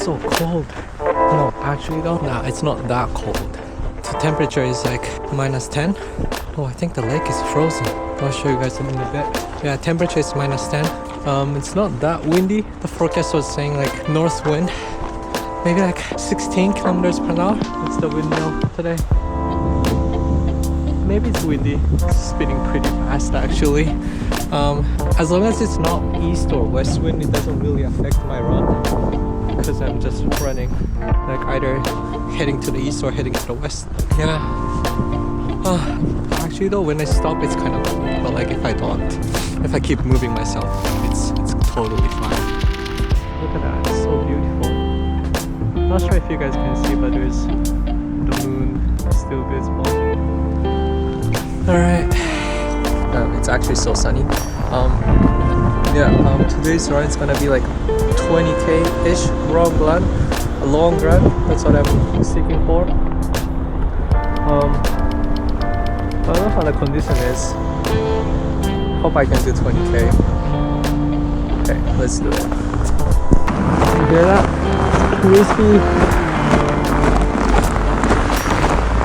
so cold. No, actually though, nah, it's not that cold. The temperature is like -10. Oh, I think the lake is frozen. I'll show you guys in a bit. Yeah, temperature is -10. It's not that windy. The forecast was saying like north wind, maybe like 16 kilometers per hour. It's the windmill today. Maybe it's windy. It's spinning pretty fast actually. As long as it's not east or west wind, it doesn't really affect my run because I'm just running like either heading to the east or heading to the west. Yeah. Actually though, when I stop it's kind of cool, but like if I don't, if I keep moving myself, it's totally fine. Look at that, it's so beautiful. Not sure if you guys can see, but there's the moon still visible. Alright. It's actually so sunny. Today's run is gonna be like 20k-ish long run. A long run, that's what I'm seeking for. I don't know how the condition is. Hope I can do 20k. Okay, let's do it. You hear that? Crispy.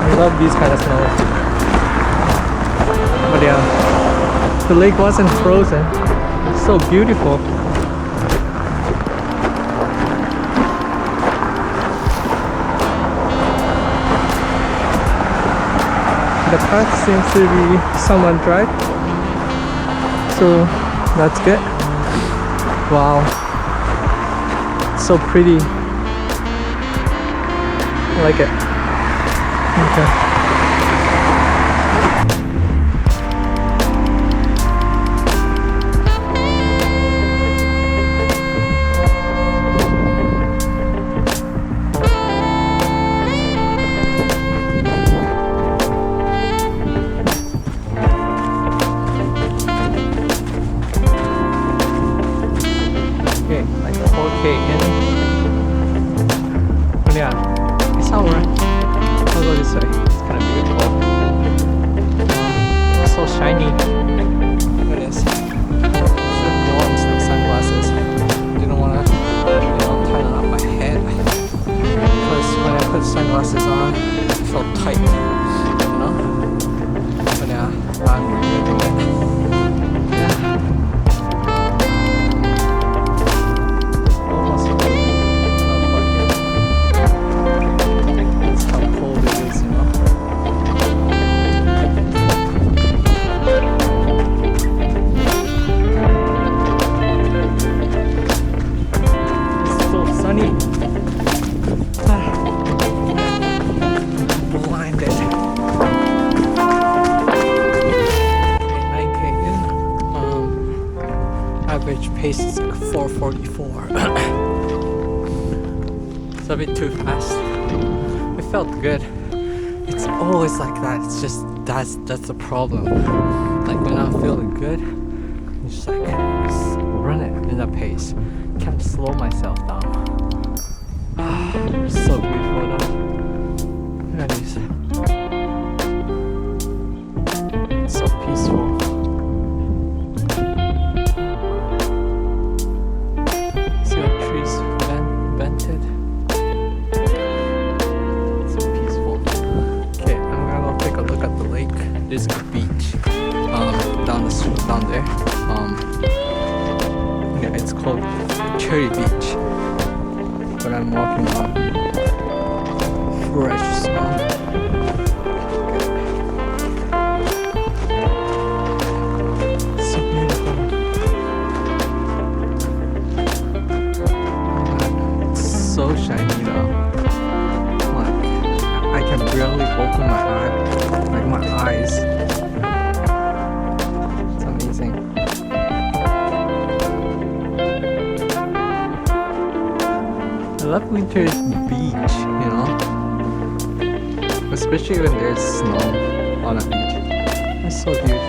I love these kind of smells. But yeah, the lake wasn't frozen. It's so beautiful. The path seems to be somewhat dry, so that's good. Wow, so pretty. I like it. Okay. Yeah, it's alright. I'll go this way. It's kind of beautiful. It's so shiny. Look at this. Should have worn some sunglasses. Didn't want to, tighten up my head because when I put sunglasses on, it felt tight. But yeah, I'm regretting it. Average pace is like 4:44. It's a bit too fast. It felt good. It's always like that. It's just that's the problem. Like when I'm feeling good, I'm just like run it in a pace. Can't slow myself down. It's so beautiful though. Look at these. It's so peaceful. There's a beach down there. Yeah, it's called Cherry Beach. But I'm walking on fresh snow. So beautiful. It's so shiny though. Like I can barely open my eye. Like my eyes. It's amazing. I love winter's beach, especially when there's snow on a beach. It's so beautiful.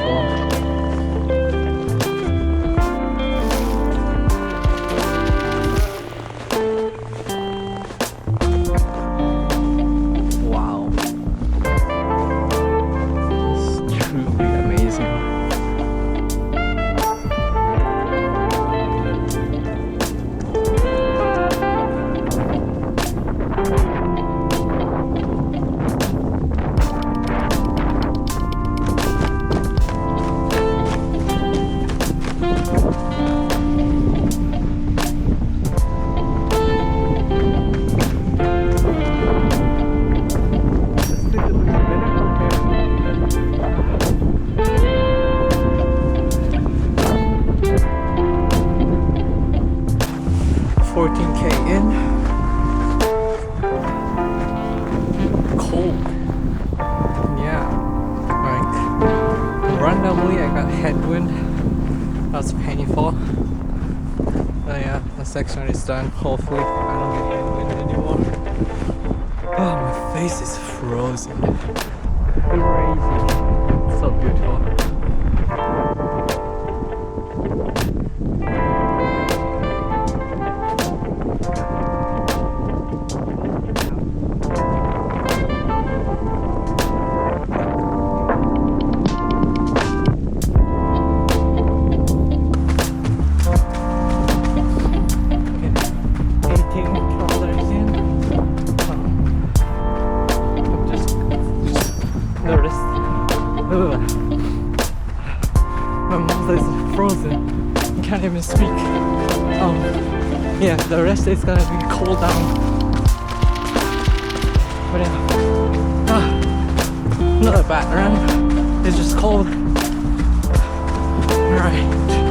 14k in. Cold. Yeah. Like randomly I got headwind. That's painful. But yeah, the section is done. Hopefully I don't get headwind anymore. Oh, my face is frozen. Crazy. So beautiful. My mouth is frozen. I can't even speak. Yeah, the rest is gonna be cooled down. But yeah, not a bad run. It's just cold. Alright.